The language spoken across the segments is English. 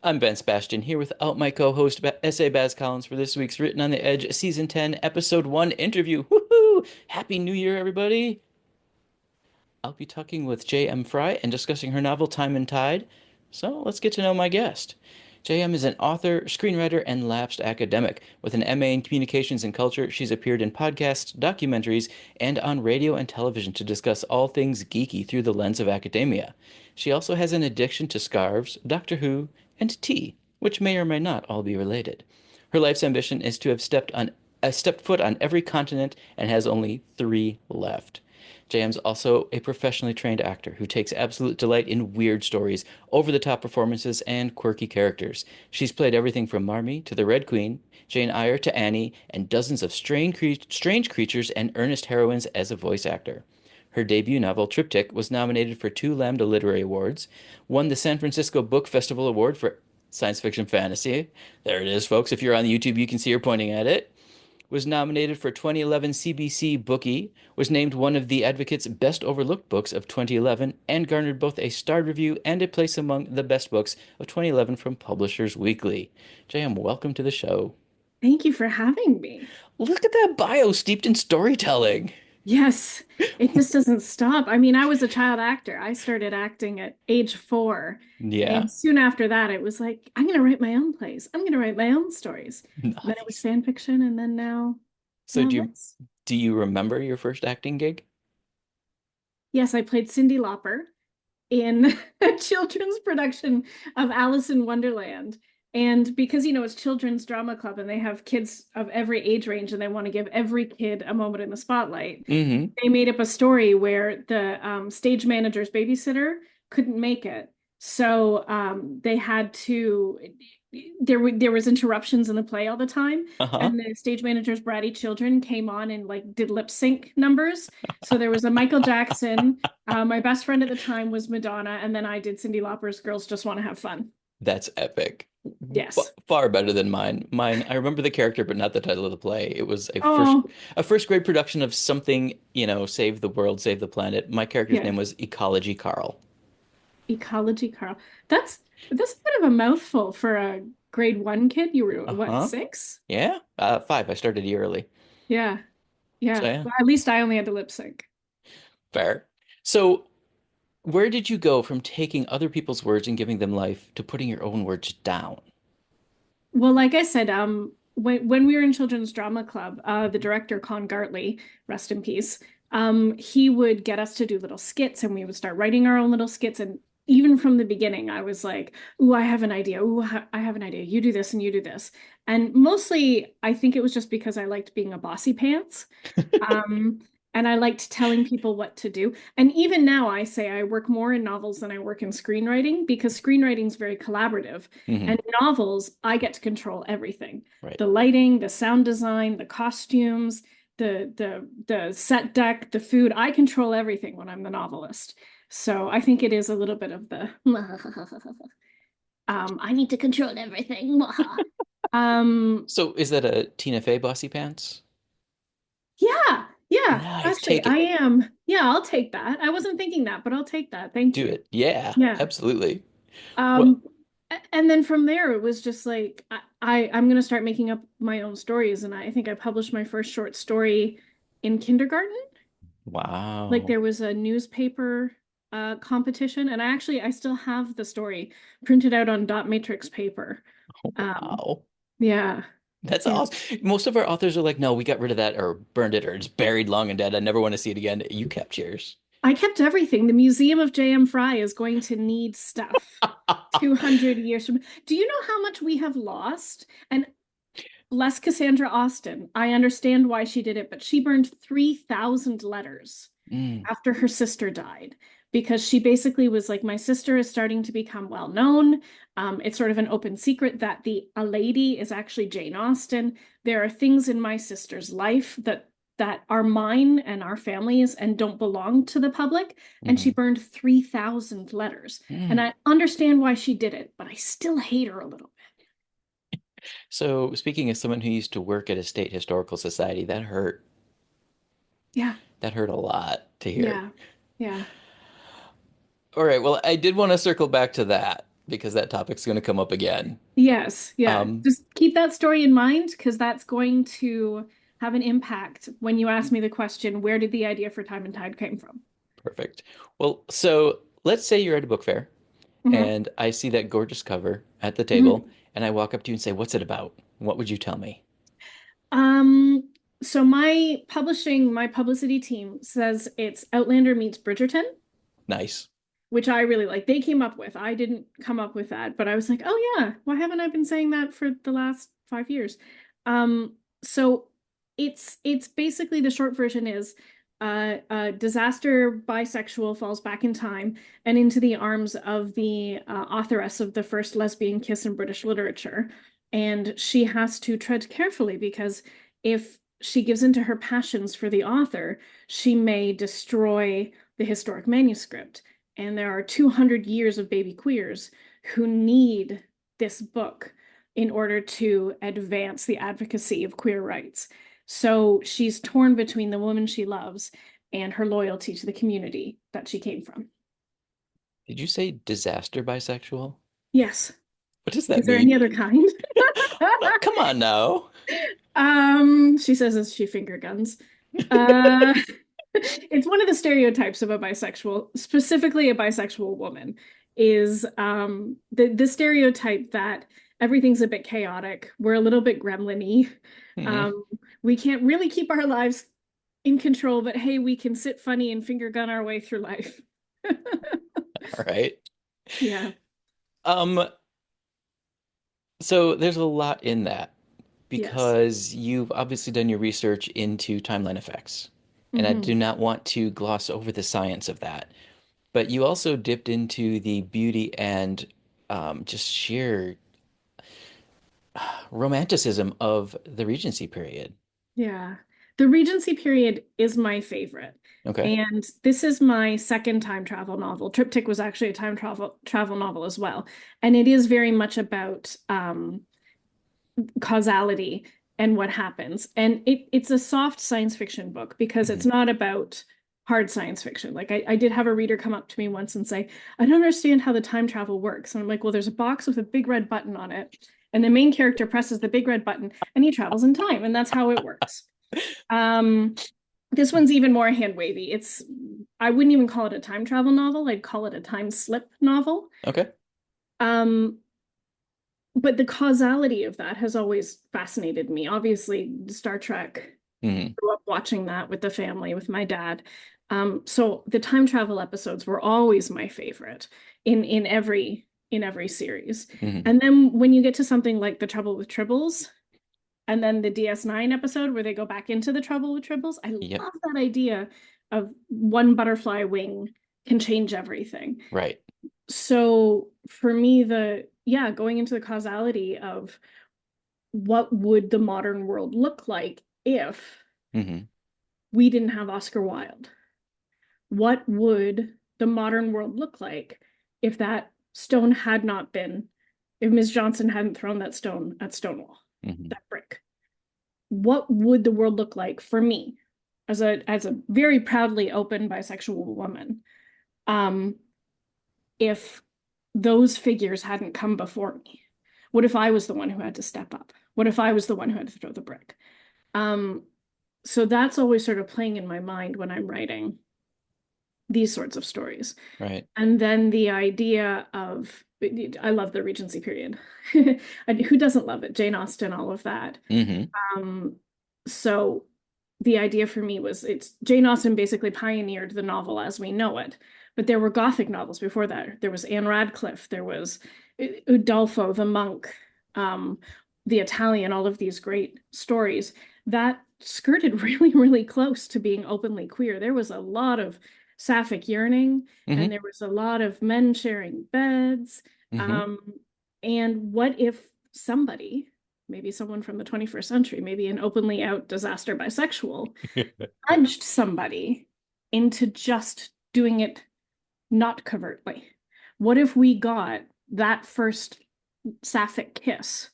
I'm Ben Sebastian here without my co-host S.A. Baz Collins for this week's Written on the Edge Season 10 Episode 1 interview. Woohoo! Happy New Year, everybody! I'll be talking with J.M. Frey and discussing her novel Time and Tide. So let's get to know my guest. J.M. is an author, screenwriter, and lapsed academic. With an MA in Communications and Culture, she's appeared in podcasts, documentaries, and on radio and television to discuss all things geeky through the lens of academia. She also has an addiction to scarves, Doctor Who, and tea, which may or may not all be related. Her life's ambition is to have stepped foot on every continent and has only three left. JM's also a professionally trained actor who takes absolute delight in weird stories, over-the-top performances, and quirky characters. She's played everything from Marmee to the Red Queen, Jane Eyre to Annie, and dozens of strange creatures and earnest heroines as a voice actor. Her debut novel, Triptych, was nominated for two Lambda Literary Awards, won the San Francisco Book Festival Award for Science Fiction Fantasy. There it is, folks. If you're on YouTube, you can see her pointing at it. Was nominated for 2011 CBC Bookie, was named one of the Advocate's Best Overlooked Books of 2011, and garnered both a starred review and a place among the best books of 2011 from Publishers Weekly. JM, welcome to the show. Thank you for having me. Look at that bio steeped in storytelling. Yes, it just doesn't stop. I mean, I was a child actor. I started acting at age 4. Yeah, And soon after that, it was like, I'm going to write my own plays. I'm going to write my own stories. Then it was nice. fan fiction. And then So now do you this. do you remember your first acting gig? Yes, I played Cyndi Lauper in a children's production of Alice in Wonderland. And because, it's children's drama club and they have kids of every age range and they want to give every kid a moment in the spotlight, Mm-hmm. they made up a story where the stage manager's babysitter couldn't make it. So they had to, there was interruptions in the play all the time. Uh-huh. And the stage manager's bratty children came on and like did lip sync numbers. So there was a Michael Jackson. My best friend at the time was Madonna, and then I did Cyndi Lauper's Girls Just Want to Have Fun. That's epic. Yes. Far better than mine. Mine, I remember the character, but not the title of the play. It was Oh, a first grade production of something, save the world, save the planet. My character's yeah. name was Ecology Carl. Ecology, Carl. That's that's a bit of a mouthful for a grade 1 kid. You were what, Uh-huh. 6? Yeah. Five. I started a year early. Yeah. So Yeah. yeah, Well, at least I only had to lip sync. fair. So where did you go from taking other people's words and giving them life to putting your own words down? Well, like I said, when we were in Children's Drama Club, the director, Con Gartley, rest in peace, he would get us to do little skits and we would start writing our own little skits. And even from the beginning, I was like, ooh, I have an idea. Ooh, I have an idea. You do this and you do this. And mostly, I think it was just because I liked being a bossy pants. Um, and I liked telling people what to do. And even now, I say I work more in novels than I work in screenwriting because screenwriting is very collaborative. Hmm. And in novels, I get to control everything: Right. the lighting, the sound design, the costumes, the set deck, the food. I control everything when I'm the novelist. So I think it is a little bit of the I need to control everything. um, So is that a Tina Fey Bossy Pants? Yeah, yeah. Nice. Actually, Take I it. am. Yeah, I'll take that. I wasn't thinking that, but I'll take that. Thank Do you. it. Yeah, Yeah. absolutely. Well, Um, and then from there, it was just like I'm gonna start making up my own stories, and I think I published my first short story in kindergarten. Like wow. there was a newspaper competition, and I still have the story printed out on dot matrix paper. Um, Wow. yeah, That's yeah. awesome. Most of our authors are like, no, we got rid of that or burned it or it's buried long and dead. I never want to see it again. You kept yours. I kept everything. The Museum of J.M. Frey is going to need stuff 200 years from. Do you know how much we have lost? And bless Cassandra Austen. I understand why she did it, but she burned 3,000 letters Mm, after her sister died because she basically was like, my sister is starting to become well known. It's sort of an open secret that the a lady is actually Jane Austen. There are things in my sister's life that are mine and our families and don't belong to the public. And she mhm, burned 3,000 letters. And mm. I understand why she did it, but I still hate her a little So, speaking as someone who used to work at a state historical society, that hurt. bit. Yeah, That hurt a lot to hear. yeah, yeah. All right, well, I did want to circle back to that because that topic's going to come up again. Yes, yeah. Um, Just keep that story in mind because that's going to have an impact when you ask me the question, where did the idea for Time and Tide came from? Perfect. Well, so let's say you're at a book fair Hmm. and I see that gorgeous cover at the table Hmm. and I walk up to you and say, "What's it about?" What would you tell me? Um, so my publicity team says it's Outlander meets Bridgerton, Nice. which I really like. They came up with. I didn't come up with that, but I was like, oh yeah, why haven't I been saying that for the last 5 years? So it's basically the short version is a disaster bisexual falls back in time and into the arms of the authoress of the first lesbian kiss in British literature. And she has to tread carefully because if she gives into her passions for the author, she may destroy the historic manuscript. And there are 200 years of baby queers who need this book in order to advance the advocacy of queer rights. So she's torn between the woman she loves and her loyalty to the community that she came from. Did you say disaster bisexual? Yes. What does that Is there any mean? other kind? Come on now. She says as she finger guns. Uh, it's one of the stereotypes of a bisexual, specifically a bisexual woman, is the stereotype that everything's a bit chaotic. We're a little bit gremlin-y. Hmm. Um, we can't really keep our lives in control, but hey, we can sit funny and finger gun our way through life. All right. Yeah. Um, so there's a lot in that Yes. because you've obviously done your research into timeline effects, and I do Hmm. not want to gloss over the science of that. But you also dipped into the beauty and just sheer romanticism of the Regency period. Yeah. The Regency period is my favorite. Okay. And this is my second time travel novel. Triptych was actually a time travel novel as well. And it is very much about causality and what happens. And it's a soft science fiction book because it's Hmm. not about hard science fiction. Like I did have a reader come up to me once and say, I don't understand how the time travel works. And I'm like, well, there's a box with a big red button on it. And the main character presses the big red button and he travels in time. And that's how it works. Um, this one's even more hand wavy. I wouldn't even call it a time travel novel. I'd call it a time slip novel. Okay. Um, but the causality of that has always fascinated me. Obviously, Star Trek, Hmm. grew up watching that with the family, with my dad. So the time travel episodes were always my favorite in every series. Hmm. And then when you get to something like The Trouble with Tribbles, and then the DS9 episode where they go back into the trouble with tribbles. I Yep. love that idea of one butterfly wing can change everything. Right. So for me, going into the causality of what would the modern world look like if Hmm. we didn't have Oscar Wilde? What would the modern world look like if that stone had not been, if Ms. Johnson hadn't thrown that stone at Stonewall, Hmm. that brick? What would the world look like for me as a very proudly open bisexual woman um if those figures hadn't come before me? What if I was the one who had to step up? What if I was the one who had to throw the brick? um so that's always sort of playing in my mind when I'm writing these sorts of stories. Right. And then the idea of, I love the Regency period. Who doesn't love it? Jane Austen, all of that. Hmm. Um, so the idea for me was it's Jane Austen basically pioneered the novel as we know it. But there were Gothic novels before that. There was Anne Radcliffe, there was Udolpho the monk, um, the Italian, all of these great stories that skirted really, really close to being openly queer. There was a lot of sapphic yearning, and Hmm. there was a lot of men sharing beds. Hmm. Um, and what if somebody, maybe someone from the 21st century, maybe an openly out disaster bisexual, nudged somebody into just doing it not covertly? What if we got that first sapphic kiss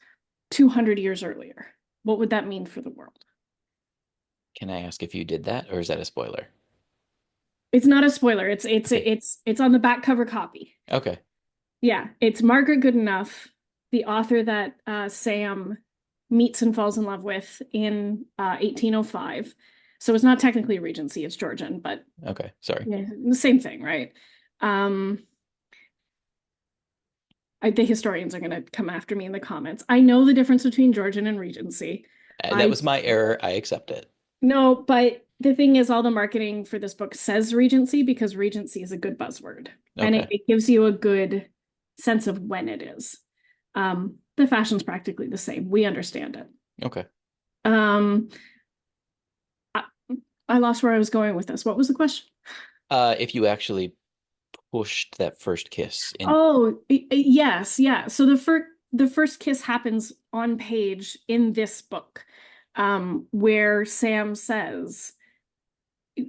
200 years earlier? What would that mean for the world? Can I ask if you did that, or is that a spoiler? It's not a spoiler. It's it's Okay. it's it's on the back cover copy. Okay. Yeah, it's Margaret Goodenough, the author that Sam meets and falls in love with in 1805. So it's not technically Regency, it's Georgian, but Okay, sorry. yeah, the same thing, right? Um, the historians are going to come after me in the comments. I know the difference between Georgian and Regency. That I was my error. I accept it. No, but the thing is, all the marketing for this book says Regency because Regency is a good buzzword and it, Okay. it gives you a good sense of when it is. The fashion's practically the same. We understand it. Okay. Um, I, I lost where I was going with this. What was the question? If you actually pushed that first kiss in. Oh, yes, yeah. So the first kiss happens on page in this book, where Sam says,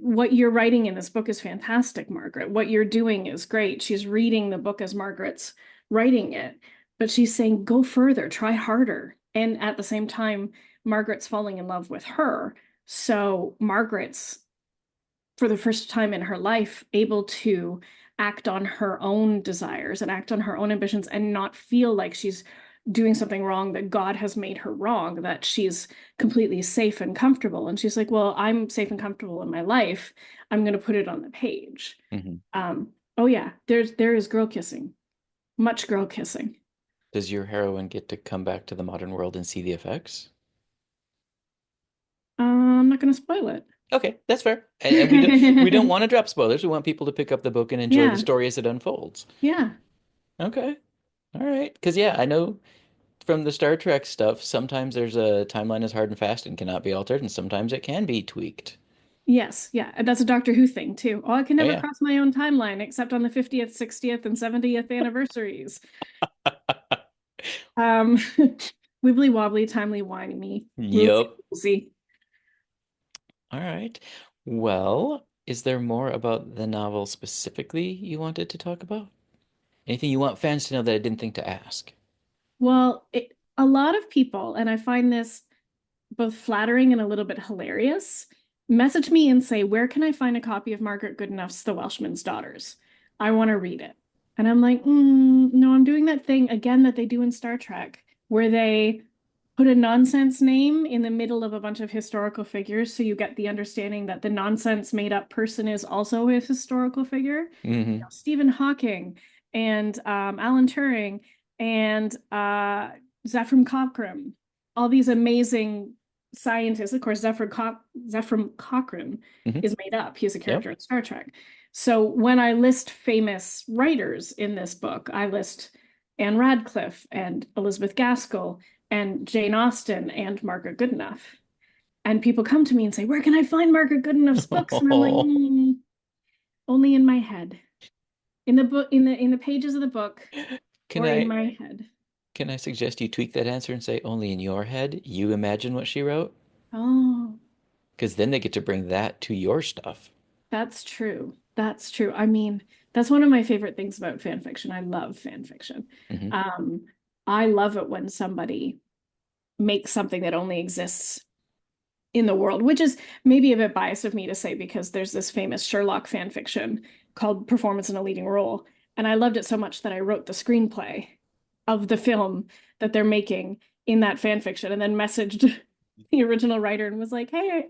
what you're writing in this book is fantastic, Margaret. What you're doing is great. She's reading the book as Margaret's writing it, but she's saying, go further, try harder. And at the same time, Margaret's falling in love with her. So Margaret's, for the first time in her life, able to act on her own desires and act on her own ambitions and not feel like she's doing something wrong, that God has made her wrong, that she's completely safe and comfortable. And she's like, well, I'm safe and comfortable in my life. I'm going to put it on the page. Mhm. Oh yeah, there is girl kissing, much girl kissing. Does your heroine get to come back to the modern world and see the effects? I'm not going to spoil it. Okay, that's fair. And we don't want to drop spoilers. We want people to pick up the book and enjoy the Yeah, story as it unfolds. yeah. Okay. All right. Because yeah, I know from the Star Trek stuff, sometimes there's a timeline is hard and fast and cannot be altered, and sometimes it can be tweaked. Yes, yeah. And that's a Doctor Who thing too. Oh, I can Oh never yeah. cross my own timeline except on the 50th, 60th, and 70th anniversaries. Um, wibbly wobbly, timely wimey, woolsy Yup. woolsy. All right. Well, is there more about the novel specifically you wanted to talk about? Anything you want fans to know that I didn't think to ask? Well, a lot of people, and I find this both flattering and a little bit hilarious, message me and say, where can I find a copy of Margaret Goodenough's The Welshman's Daughters? I want to read it. And I'm like, no, I'm doing that thing again that they do in Star Trek, where they put a nonsense name in the middle of a bunch of historical figures. So you get the understanding that the nonsense made up person is also a historical figure. Mm-hmm. Stephen Hawking and Alan Turing and Zefram Cochrane, all these amazing scientists. Of course, Zefram Cochrane Mm-hmm. is made up. He's a character Yep. in Star Trek. So when I list famous writers in this book, I list Anne Radcliffe and Elizabeth Gaskell and Jane Austen and Margaret Goodenough. And people come to me and say, where can I find Margaret Goodenough's books? And I'm like, only in my head. In the book, in the pages of the book, Can or in I my head. can I suggest you tweak that answer and say only in your head you imagine what she wrote? Oh, Because then they get to bring that to your stuff. that's true. That's true. I mean, that's one of my favorite things about fan fiction. I love fan fiction. Hmm. Um, I love it when somebody makes something that only exists in the world, which is maybe a bit biased of me to say because there's this famous Sherlock fan fiction called Performance in a Leading Role. And I loved it so much that I wrote the screenplay of the film that they're making in that fan fiction and then messaged the original writer and was like, hey,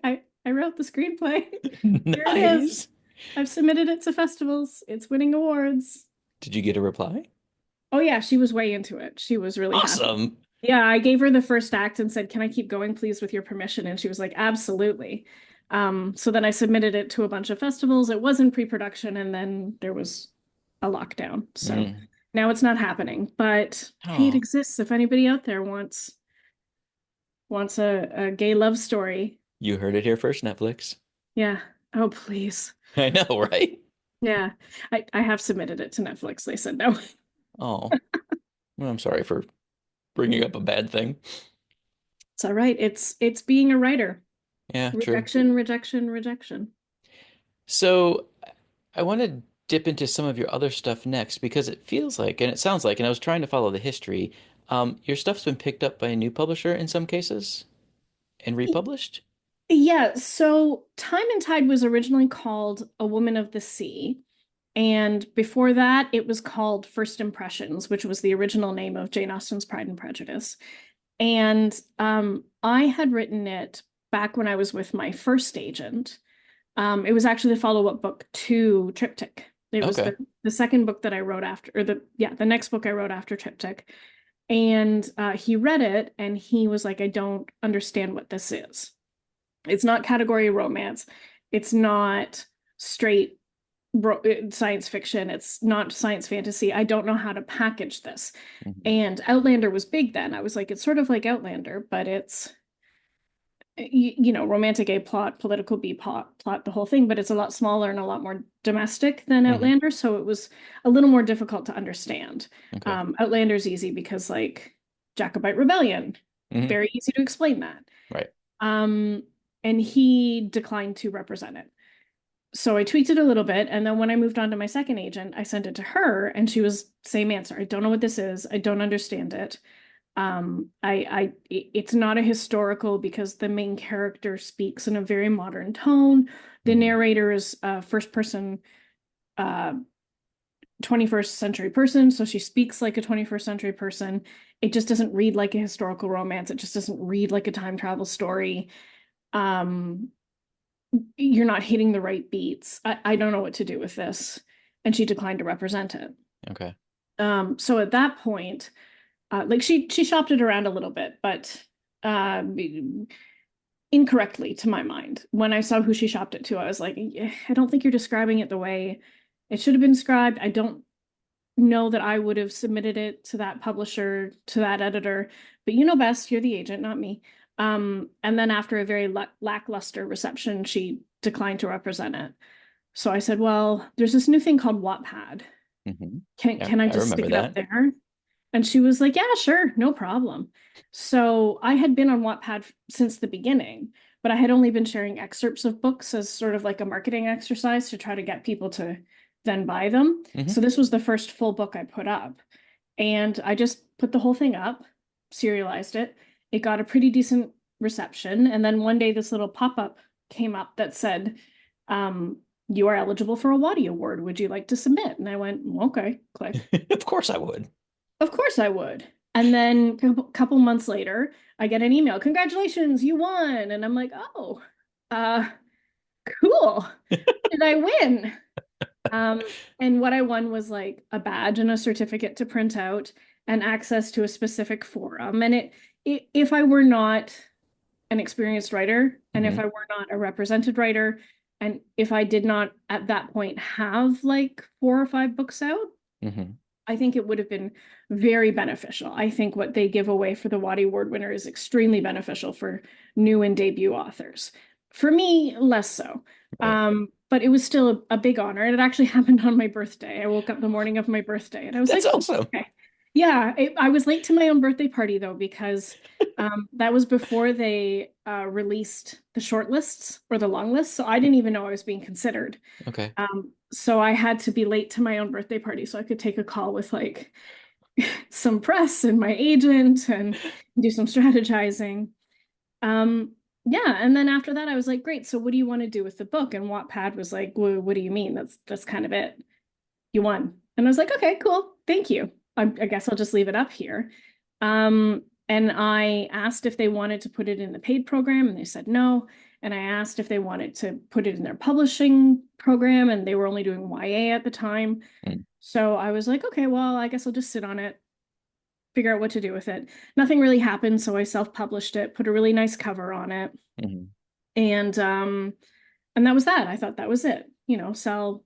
I wrote the screenplay. Here it is. Nice. I've submitted it to festivals. It's winning awards. Did you get a reply? Oh yeah, she was way into it. She was really happy. Awesome. Yeah, I gave her the first act and said, "Can I keep going, please, with your permission?" And she was like, "Absolutely." So then I submitted it to a bunch of festivals. It was in pre-production, and then there was a lockdown. So Mm. now it's not happening. But hey, it Oh, exists. If anybody out there wants a gay love story, you heard it here first, Netflix. yeah. Oh, please. I know, right? Yeah. I have submitted it to Netflix. They said no. Oh, well, I'm sorry for bringing up a bad thing. It's all right. It's being a writer. Yeah, true. Rejection, rejection, rejection. So I want to dip into some of your other stuff next because it feels like, and it sounds like, and I was trying to follow the history. Your stuff's been picked up by a new publisher in some cases and republished. Yeah, so Time and Tide was originally called A Woman of the Sea, And before that, it was called First Impressions, which was the original name of Jane Austen's Pride and Prejudice. And I had written it back when I was with my first agent. It was actually the follow-up book to Triptych. It was Okay. the second book that I wrote after, or the next book I wrote after Triptych. And he read it and he was like, I don't understand what this is. It's not category romance. It's not straight science fiction. It's not science fantasy. I don't know how to package this. Hmm. And Outlander was big then. I was like, it's sort of like Outlander, but it's romantic A plot, political B plot, the whole thing, but it's a lot smaller and a lot more domestic than Hmm. Outlander. So it was a little more difficult to understand. Okay. Outlander's easy because like Jacobite Rebellion, Hmm. very easy to explain that. Right. Um, and he declined to represent it. So I tweaked it a little bit. And then when I moved on to my second agent, I sent it to her and she was same answer. I don't know what this is. I don't understand it. It's not a historical because the main character speaks in a very modern tone. The Hmm. narrator is a first person, 21st century person, so she speaks like a 21st century person. It just doesn't read like a historical romance. It just doesn't read like a time travel story. Um, you're not hitting the right beats. I don't know what to do with this. And she declined to represent it. Okay. So at that point, like she shopped it around a little bit, but uh, incorrectly to my mind. When I saw who she shopped it to, I was like, I don't think you're describing it the way it should have been described. I don't know that I would have submitted it to that publisher, to that editor, but you know best, you're the agent, not me. And then after a very lackluster reception, she declined to represent it. So I said, well, there's this new thing called Wattpad. Hmm. Can Yeah, can I I just remember stick it up that. there? And she was like, yeah, sure, no problem. So I had been on Wattpad since the beginning, but I had only been sharing excerpts of books as sort of like a marketing exercise to try to get people to then buy them. Hmm. So this was the first full book I put up. And I just put the whole thing up, serialized it. It got a pretty decent reception. And then one day this little pop-up came up that said, you are eligible for a Waddy Award. Would you like to submit? And I went, okay, click. Of course I would. Of course I would. And then a couple months later, I get an email, congratulations, you won. And I'm like, oh, uh, cool. Did I win? And what I won was like a badge and a certificate to print out and access to a specific forum. And if I were not an experienced writer, and if Hmm. I were not a represented writer, and if I did not at that point have like 4 or 5 books out, Hmm. I think it would have been very beneficial. I think what they give away for the Waddy Award winner is extremely beneficial for new and debut authors. For me, less so. Right. But it was still a big honor. And it actually happened on my birthday. I woke up the morning of my birthday and I was That's like, oh, awesome. okay. Yeah, I was late to my own birthday party though, because that was before they released the short lists or the long lists. So I didn't even know I was being considered. Okay. So I had to be late to my own birthday party so I could take a call with like some press and my agent and do some strategizing. Um, yeah, and then after that, I was like, great. So what do you want to do with the book? And Wattpad was like, well, what do you mean? That's kind of it. You won. And I was like, okay, cool. Thank you. I guess I'll just leave it up here. And I asked if they wanted to put it in the paid program, and they said no. And I asked if they wanted to put it in their publishing program, and they were only doing YA at the time. Mm-hmm. So I was like, okay, well, I guess I'll just sit on it, figure out what to do with it. Nothing really happened, so I self-published it, put a really nice cover on it, and that was that. I thought that was it. Sell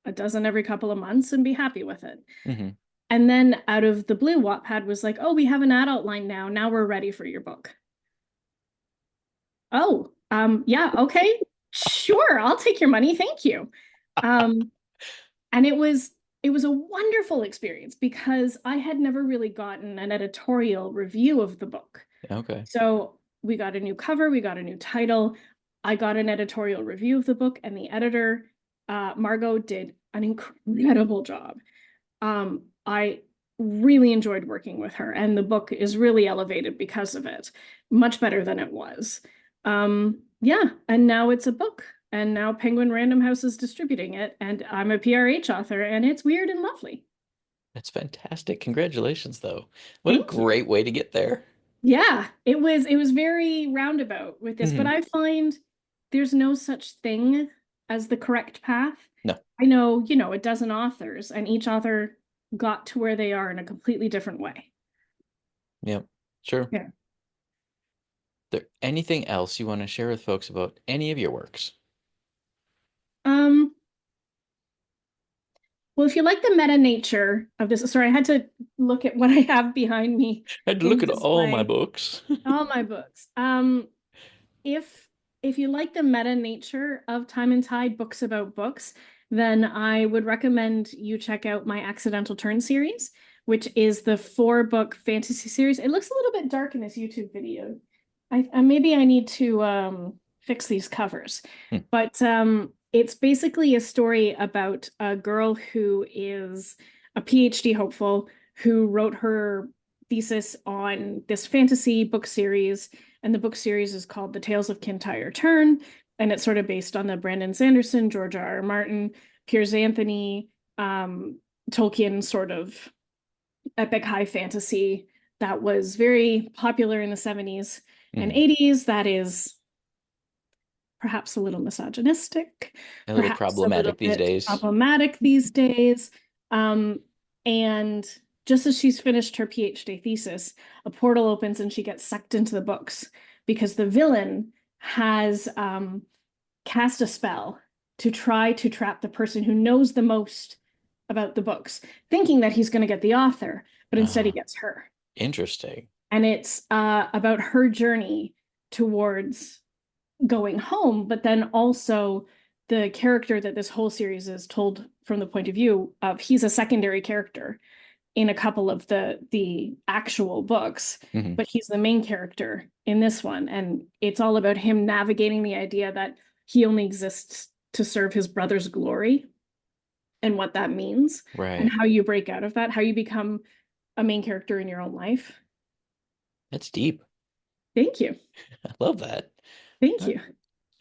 a dozen every couple of months and be happy with it. Hmm. And then out of the blue, Wattpad was like, oh, we have an adult line now. Now we're ready for your book. Oh, yeah, okay, sure, I'll take your money. Thank you. Um, and it was a wonderful experience because I had never really gotten an editorial review of the book. Okay. So we got a new cover, we got a new title. I got an editorial review of the book, and the editor, Margot, did an incredible job. I really enjoyed working with her, and the book is really elevated because of it, much better than it was. Yeah, and now it's a book, and now Penguin Random House is distributing it, and I'm a PRH author, and it's weird and lovely. That's fantastic. Congratulations, though. What a Thank you. great way to get there. Yeah, it was very roundabout with this, but Hmm. I find there's no such thing as the correct path. No. I know, a dozen authors, and each author got to where they are in a completely different way. Yep. Sure. Yeah. There anything else you want to share with folks about any of your works? Um, well, if you like the meta nature of this, sorry, I had to look at what I have behind me I had to look in at all my display. books. All my books. If if you like the meta nature of Time and Tide books about books, then I would recommend you check out my Accidental Turn series, which is the 4-book fantasy series. It looks a little bit dark in this YouTube video. Maybe I need to fix these covers. Hmm. But it's basically a story about a girl who is a PhD hopeful who wrote her thesis on this fantasy book series, and the book series is called The Tales of Kintyre Turn, and it's sort of based on the Brandon Sanderson, George R. R. Martin, Piers Anthony, Tolkien sort of epic high fantasy that was very popular in the 70s and Hmm. 80s. That is perhaps a little misogynistic, A little perhaps a little problematic these bit days. problematic these days. Um, and just as she's finished her PhD thesis, a portal opens and she gets sucked into the books because the villain has cast a spell to try to trap the person who knows the most about the books, thinking that he's going to get the author, but instead he Uh, gets her. Interesting. And it's about her journey towards going home, but then also the character that this whole series is told from the point of view of he's a secondary character in a couple of the actual books, Hmm. but he's the main character in this one. And it's all about him navigating the idea that he only exists to serve his brother's glory and what that means and Right. how you break out of that, how you become a main character in your own life. That's deep. Thank you. I love that. Thank All you.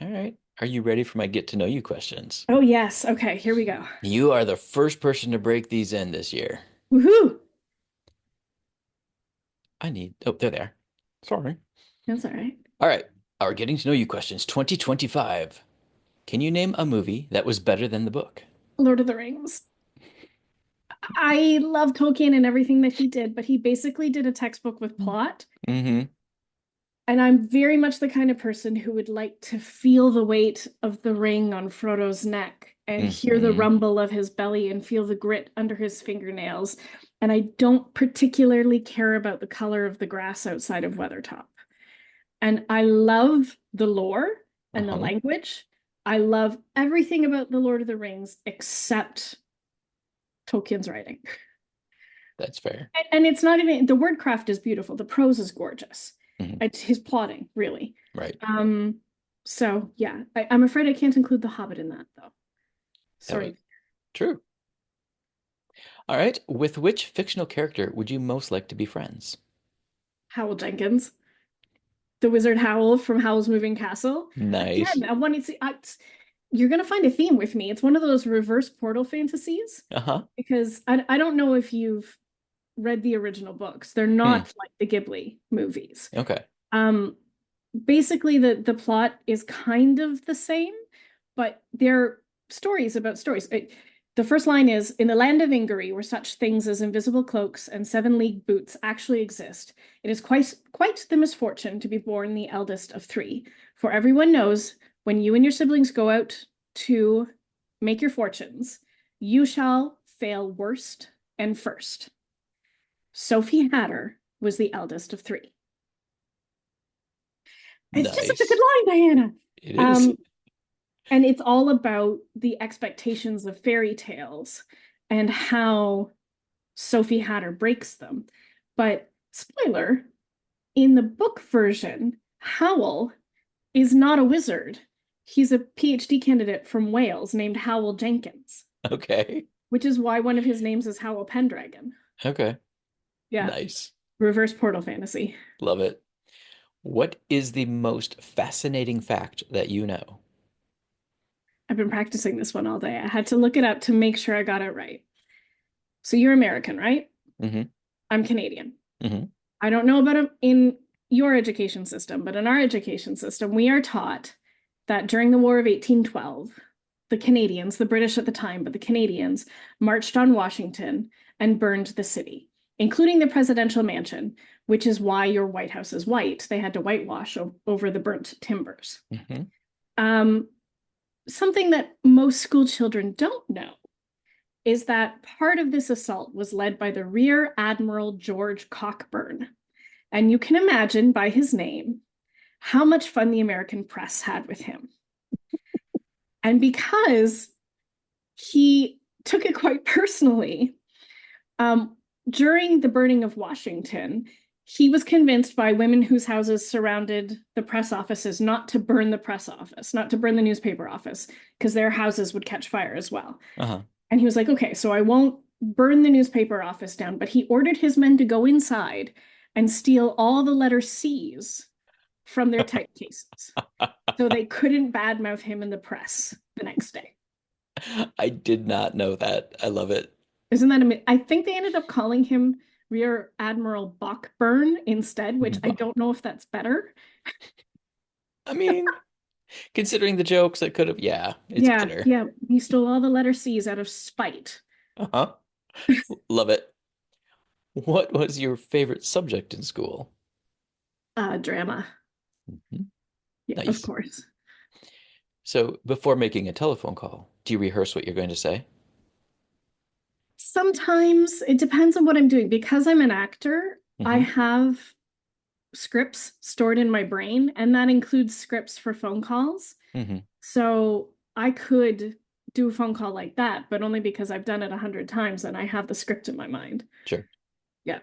all right. Are you ready for my get to know you questions? Oh, yes. Okay, here we go. You are the first person to break these in this year. Woohoo. Oh, they're there. Sorry. That's all right. All right. Our getting to know you questions 2025. Can you name a movie that was better than the book? Lord of the Rings. I love Tolkien and everything that he did, but he basically did a textbook with plot. Mm-hmm. And I'm very much the kind of person who would like to feel the weight of the ring on Frodo's neck and hear the Mm-hmm. rumble of his belly and feel the grit under his fingernails. And I don't particularly care about the color of the grass outside of Weathertop. And I love the lore and the Uh-huh. language. I love everything about the Lord of the Rings except Tolkien's writing. That's fair. And it's not even the wordcraft is beautiful. The prose is gorgeous. Hmm. It's his plotting, really. Right. Um, so yeah, I'm afraid I can't include The Hobbit in that though. That was Sorry. true. All right. With which fictional character would you most like to be friends? Howell Jenkins, the wizard Howl from Howl's Moving Castle. Nice. Again, I want to see. You're gonna find a theme with me. It's one of those reverse portal fantasies Uh-huh. because I don't know if you've read the original books. They're Hmm. not like the Ghibli movies. Okay. Um, Basically the plot is kind of the same, but they're stories about stories. The first line is in the land of Ingery, where such things as invisible cloaks and 7 league boots actually exist. It is quite the misfortune to be born the eldest of three. For everyone knows when you and your siblings go out to make your fortunes, you shall fail worst and first. Sophie Hatter was the eldest of three. It's just such a good Nice. line, Diana. It is. Um, and it's all about the expectations of fairy tales and how Sophie Hatter breaks them. But spoiler, in the book version, Howl is not a wizard. He's a PhD candidate from Wales named Howell Jenkins, Okay. which is why one of his names is Howell Pendragon. Okay. Yeah, Nice. reverse portal fantasy. Love it. What is the most fascinating fact that you know? I've been practicing this one all day. I had to look it up to make sure I got it right. So you're American, right? Hmm. I'm Canadian. Hmm. I don't know about in your education system, but in our education system, we are taught that during the War of 1812, the Canadians, the British at the time, but the Canadians marched on Washington and burned the city, including the presidential mansion, which is why your White House is white. They had to whitewash over the burnt timbers. Hmm. Um, Something that most school children don't know is that part of this assault was led by the Rear Admiral George Cockburn. And you can imagine by his name how much fun the American press had with him. And because he took it quite personally, during the burning of Washington, he was convinced by women whose houses surrounded the press offices not to burn the press office, not to burn the newspaper office, because their houses would catch fire as well. Uh-huh. And he was like, okay, so I won't burn the newspaper office down, but he ordered his men to go inside and steal all the letter C's from their typecases. So they couldn't badmouth him in the press the next day. I did not know that. I love it. Isn't that amazing? I think they ended up calling him Rear Admiral Bachburn instead, which I don't know if that's better. I mean, considering the jokes, it could have, yeah, it's Yeah, better. yeah. He stole all the letter C's out of spite. Uh-huh. Love it. What was your favorite subject in school? Drama. Mhm. Yeah, of Nice. course. So, before making a telephone call, do you rehearse what you're going to say? Sometimes it depends on what I'm doing. Because I'm an actor, I Hmm. have scripts stored in my brain, and that includes scripts for phone calls. Hmm. So I could do a phone call like that, but only because I've done it 100 times and I have the script in my mind. Sure. Yeah.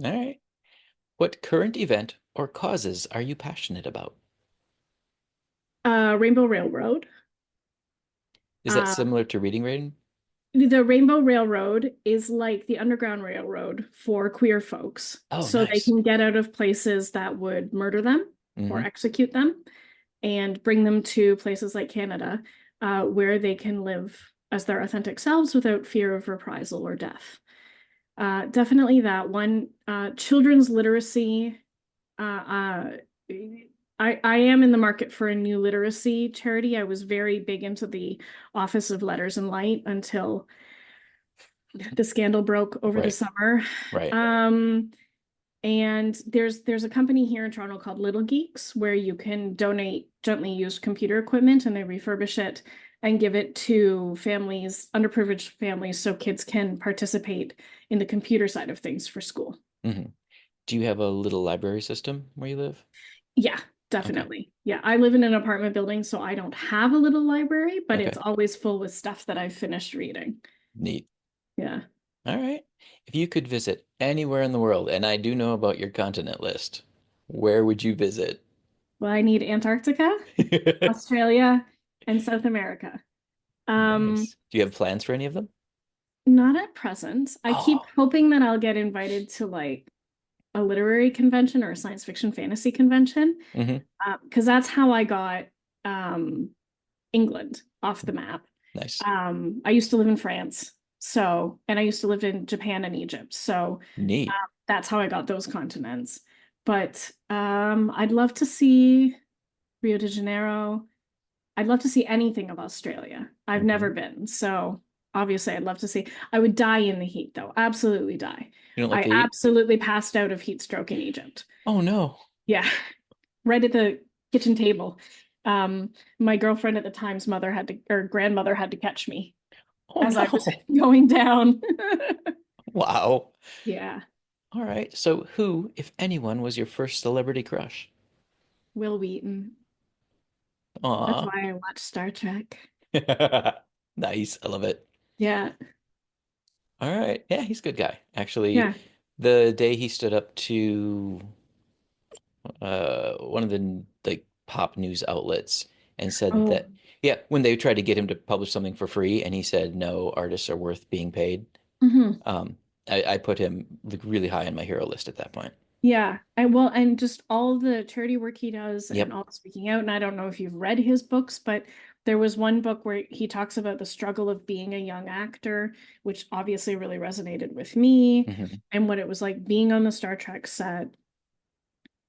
All right. What current event or causes are you passionate about? Rainbow Railroad. Is that Uh, similar to Reading Rain? the Rainbow Railroad is like the Underground Railroad for queer folks. Oh, So they nice. can get out of places that would murder them or Hmm. execute them and bring them to places like Canada, where they can live as their authentic selves without fear of reprisal or death. Definitely that one. Children's literacy. Uh, uh, I am in the market for a new literacy charity. I was very big into the Office of Letters and Light until the scandal broke over the Right, summer. right. Um, and there's a company here in Toronto called Little Geeks where you can donate gently used computer equipment and they refurbish it and give it to families, underprivileged families, so kids can participate in the computer side of things for school. Hmm. Do you have a little library system where you live? Yeah, Okay. definitely. Yeah, I live in an apartment building, so I don't have a little library, but it's Okay. always full with stuff that I've finished reading. Neat. Yeah. All right. If you could visit anywhere in the world, and I do know about your continent list, where would you visit? Well, I need Antarctica, Australia, and South America. Um, Nice. Do you have plans for any of them? Not at present. I keep Oh. hoping that I'll get invited to like a literary convention or a science fiction fantasy convention, Hmm. because that's how I got um, England off the map. Nice. I used to live in France, so, and I used to live in Japan and Egypt, so Neat. that's how I got those continents. But I'd love to see Rio de Janeiro. I'd love to see anything of Australia. I've Hmm. never been, so obviously I'd love to see. I would die in the heat though, absolutely die. You don't like I the heat? absolutely passed out of heat stroke in Egypt. Oh no. Yeah, right at the kitchen table. My girlfriend at the time's mother had to, or grandmother had to catch me Oh as I was no. going down. Wow. Yeah, All right. So who, if anyone, was your first celebrity crush? Will Wheaton. That's Aw. why I watch Star Trek. Nice. I love it. Yeah, All right. Yeah, he's a good guy. Actually, yeah. the day he stood up to one of the like pop news outlets and said Oh, that yeah, when they tried to get him to publish something for free and he said no, artists are worth being paid. mhm. Um, I put him like really high on my hero list at that point. Yeah. And just all the charity work he does and Yep. all the speaking out. And I don't know if you've read his books, but There was one book where he talks about the struggle of being a young actor, which obviously really resonated with me, Hmm. and what it was like being on the Star Trek set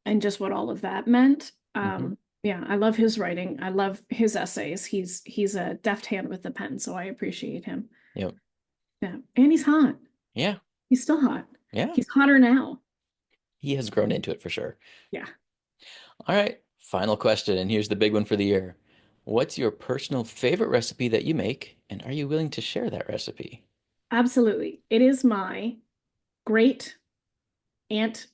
and just what all of that meant. Hmm. Yeah, I love his writing. I love his essays. He's a deft hand with the pen, so I appreciate him. Yep. Yeah, and he's hot. Yeah. He's still hot. Yeah. He's hotter now. He has grown into it for sure. Yeah, All right. Final question, and here's the big one for the year. What's your personal favorite recipe that you make, and are you willing to share that recipe? absolutely. It is my great aunt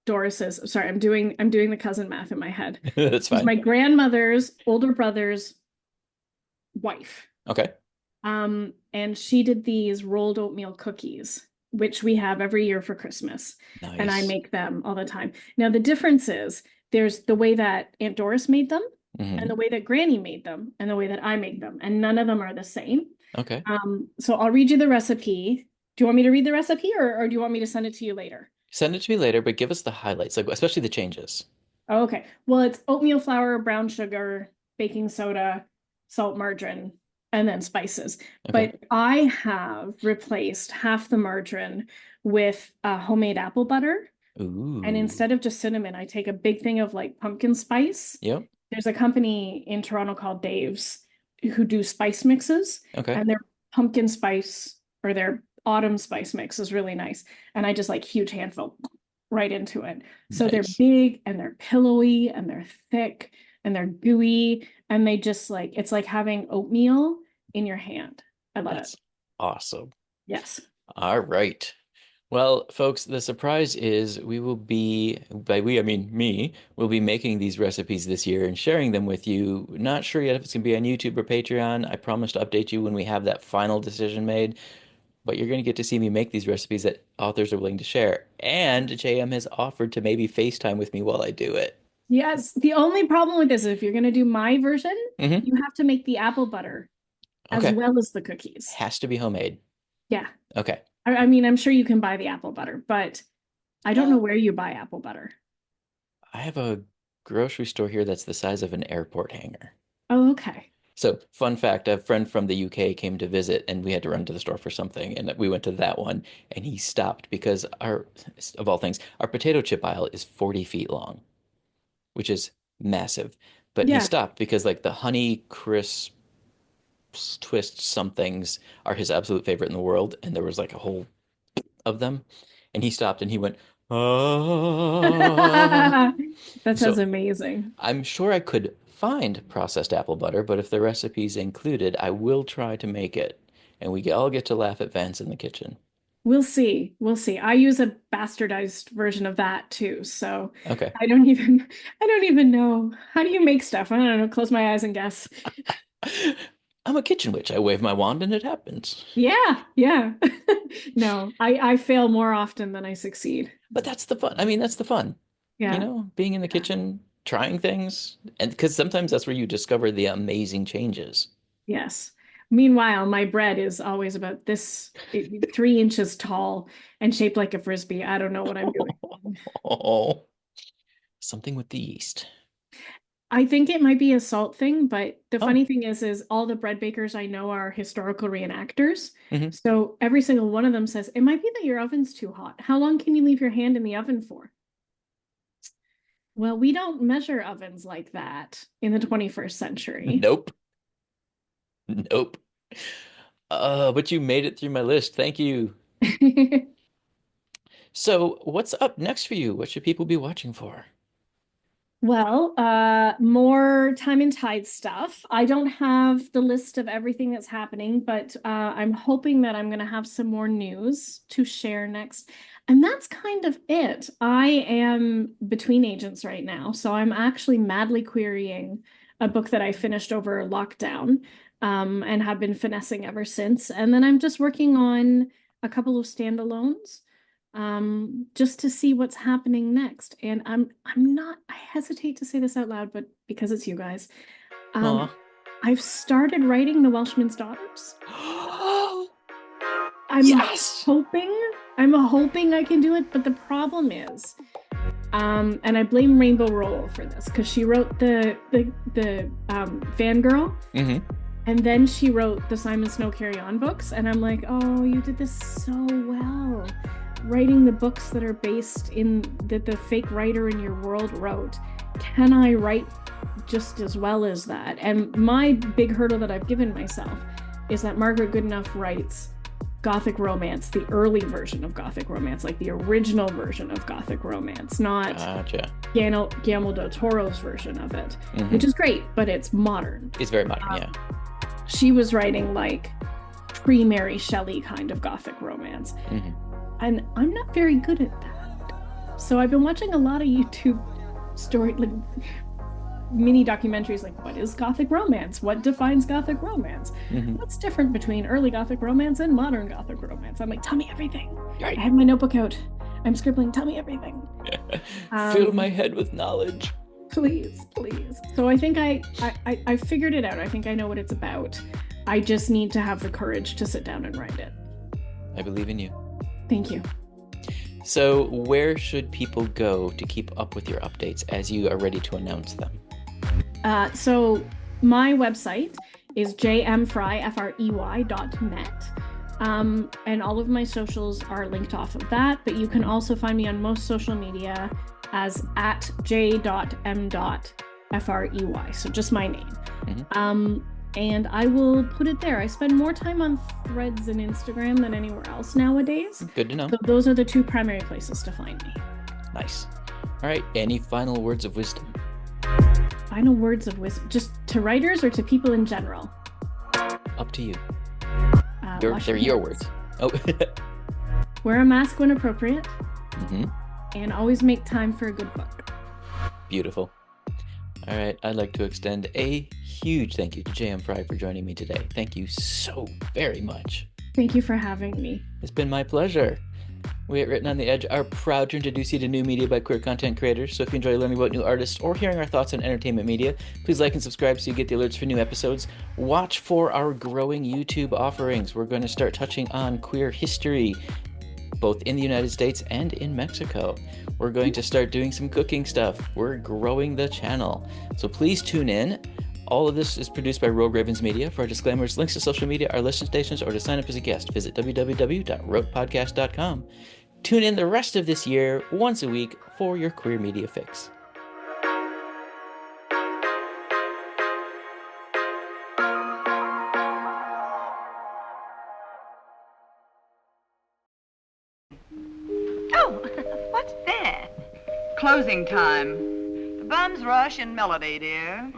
Doris's. Sorry, I'm doing the cousin math in my head. That's It's fine. my grandmother's older brother's wife. Okay. And she did these rolled oatmeal cookies, which we have every year for Christmas, and I Nice. make them all the time. Now, the difference is there's the way that Aunt Doris made them, and Hmm. the way that Granny made them, and the way that I make them, and none of them are the same. Okay. So I'll read you the recipe. Do you want me to read the recipe, or do you want me to send it to you later? Send it to me later, but give us the highlights, like especially the changes. Oh, okay. Well, it's oatmeal flour, brown sugar, baking soda, salt, margarine, and then spices. Okay. But I have replaced half the margarine with homemade apple butter. And Ooh. instead of just cinnamon, I take a big thing of like pumpkin spice. Yep. There's a company in Toronto called Dave's who do spice mixes, Okay. and their pumpkin spice or their autumn spice mix is really nice. And I just like huge handful right into it. So they're Nice. big and they're pillowy and they're thick and they're gooey and they just like it's like having oatmeal in your hand. I love it. That's awesome. Yes. All right. Well, folks, the surprise is we will be, by we, I mean me, will be making these recipes this year and sharing them with you. Not sure yet if it's going to be on YouTube or Patreon. I promise to update you when we have that final decision made, but you're going to get to see me make these recipes that authors are willing to share. And JM has offered to maybe FaceTime with me while I do it. Yes. The only problem with this is if you're going to do my version, Hmm. you have to make the apple butter as Okay. well as the cookies. Has to be homemade. Yeah. Okay. I mean, I'm sure you can buy the apple butter, but I don't know Uh, where you buy apple butter. I have a grocery store here that's the size of an airport hangar. Oh, okay. So, fun fact, a friend from the UK came to visit and we had to run to the store for something and we went to that one and he stopped because of all things, our potato chip aisle is 40 feet long, which is massive. But he Yeah. stopped because like the Honey Crisp twist somethings are his absolute favorite in the world and there was like a whole of them and he stopped and he went, "Ah." That sounds So, amazing. I'm sure I could find processed apple butter, but if the recipe's included, I will try to make it. And we all get to laugh at Vance in the kitchen. We'll see. We'll see. I use a bastardized version of that too. So Okay. I don't even know. How do you make stuff? I don't know. Close my eyes and guess. I'm a kitchen witch. I wave my wand and it happens. Yeah, yeah. No, I fail more often than I succeed. But that's the fun. I mean, that's the fun. Yeah, Being in the yeah, kitchen, trying things. And because sometimes that's where you discover the amazing changes. yes. Meanwhile, my bread is always about 3 inches tall and shaped like a frisbee. I don't know what I'm doing. Oh, something with the yeast. I think it might be a salt thing, but the Oh, funny thing is all the bread bakers I know are historical reenactors. hmm. So every single one of them says, it might be that your oven's too hot. How long can you leave your hand in the oven for? Well, we don't measure ovens like that in the 21st century. Nope. Nope. But you made it through my list. Thank you. So, what's up next for you? What should people be watching for? Well, more Time and Tide stuff. I don't have the list of everything that's happening, but I'm hoping that I'm going to have some more news to share next. And that's kind of it. I am between agents right now, so I'm actually madly querying a book that I finished over lockdown, and have been finessing ever since. And then I'm just working on a couple of standalones just to see what's happening next. And I'm not, I hesitate to say this out loud, but because it's you guys, um, Aw. I've started writing The Welshman's Daughters. I'm Yes! hoping, I'm hoping I can do it, but the problem is And I blame Rainbow Rowell for this because she wrote the Fangirl, and then she wrote the Simon Snow Carry On books, and I'm like, oh, you did this so well, writing the books that are based in that the fake writer in your world wrote. Can I write just as well as that? And my big hurdle that I've given myself is that Margaret Goodenough writes Gothic romance, the early version of Gothic romance, like the original version of Gothic romance, not Guillermo del Toro's version of it, which is great, but it's modern. It's very modern, yeah. She was writing like pre-Mary Shelley kind of Gothic romance. And I'm not very good at that. So I've been watching a lot of YouTube story, like mini documentaries, like what is Gothic romance? What defines Gothic romance? What's different between early Gothic romance and modern Gothic romance? I'm like, tell me everything. Right. I have my notebook out. I'm scribbling, tell me everything. Fill my head with knowledge. Please, please. So I think I figured it out. I think I know what it's about. I just need to have the courage to sit down and write it. I believe in you. Thank you. So where should people go to keep up with your updates as you are ready to announce them? So my website is jmfrey.net. And all of my socials are linked off of that, but you can also find me on most social media as at j.m.frey. So just my name. And I will put it there. I spend more time on Threads and Instagram than anywhere else nowadays. Good to know. So those are the two primary places to find me. Nice. All right. Any final words of wisdom? Final words of wisdom, just to writers or to people in general? Up to you. They're your words. Oh. Wear a mask when appropriate. And always make time for a good book. Beautiful. All right. I'd like to extend a huge thank you to J.M. Frey for joining me today. Thank you so very much. Thank you for having me. It's been my pleasure. We at Written on the Edge are proud to introduce you to new media by queer content creators. So if you enjoy learning about new artists or hearing our thoughts on entertainment media, please like and subscribe so you get the alerts for new episodes. Watch for our growing YouTube offerings. We're going to start touching on queer history, both in the United States and in Mexico. We're going to start doing some cooking stuff. We're growing the channel. So please tune in. All of this is produced by Rogue Ravens Media. For our disclaimers, links to social media, our listen stations, or to sign up as a guest, visit www.rotepodcast.com. Tune in the rest of this year, once a week, for your queer media fix. Oh, what's that? Closing time. The bums rush in melody, dear.